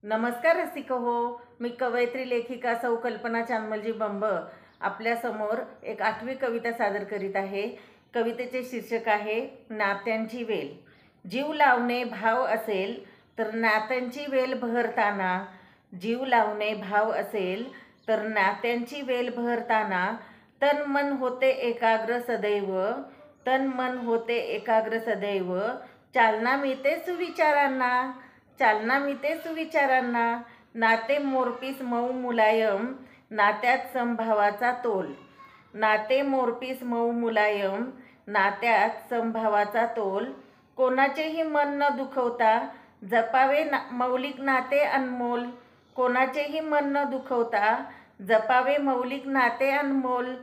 नमस्कार रसिक हो, मी कवयित्री लेखिका सौ कल्पना चांदमलजी बंब आपल्यासमोर एक 8वी कविता सादर करीत आहे। कवितेचे शीर्षक आहे नात्यांची वेल। जीव लावणे भाव असेल तर नात्यांची वेल बहरताना, जीव लावणे भाव असेल तर नात्यांची वेल बहरताना, तन मन होते एकाग्र सदैव, तन मन होते एकाग्र सदैव, चालना मिळते सुविचारांना, चालना मिळते सुविचारांना, नाते मोरपीस मऊ मुलायम, नात्यात समभावाचा तोल, नाते मोरपीस मऊ मुलायम, नात्यात समभावाचा तोल, कोणाचेही मन न दुखवता जपावे मौलिक नाते अनमोल, कोणाचेही मन न दुखवता जपावे मौलिक नाते अनमोल,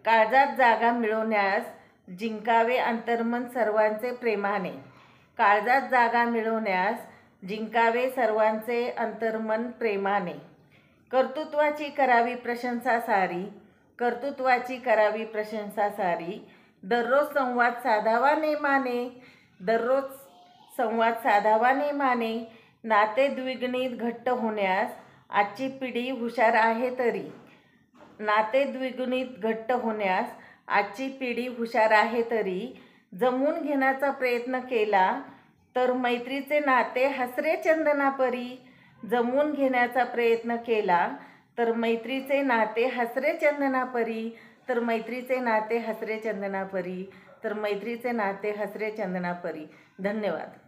काळजात जागा मिळवण्यास जिंकावे अंतर्मन सर्वांचे प्रेमाने, काळजात जागा मिळवण्यास जिंकावे सर्वांचे अंतर्मन प्रेमाने, कर्तृत्वाची करावी प्रशंसा सारी, कर्तृत्वाची करावी प्रशंसा सारी, दररोज संवाद साधावा नेमाने, दररोज संवाद साधावा नेमाने, नाते द्विगुणित घट्ट होण्यास आजची पिढी हुशार आहे तरी, नाते द्विगुणित घट्ट होण्यास आजची पिढी हुशार आहे तरी, जमवून घेण्याचा प्रयत्न केला तर मैत्रीचे नाते हसरे चंदनापरी, जमवून घेण्याचा प्रयत्न केला तर मैत्रीचे नाते हसरे चंदनापरी, तर मैत्रीचे नाते हसरे चंदनापरी, तर मैत्रीचे नाते हसरे चंदनापरी। धन्यवाद।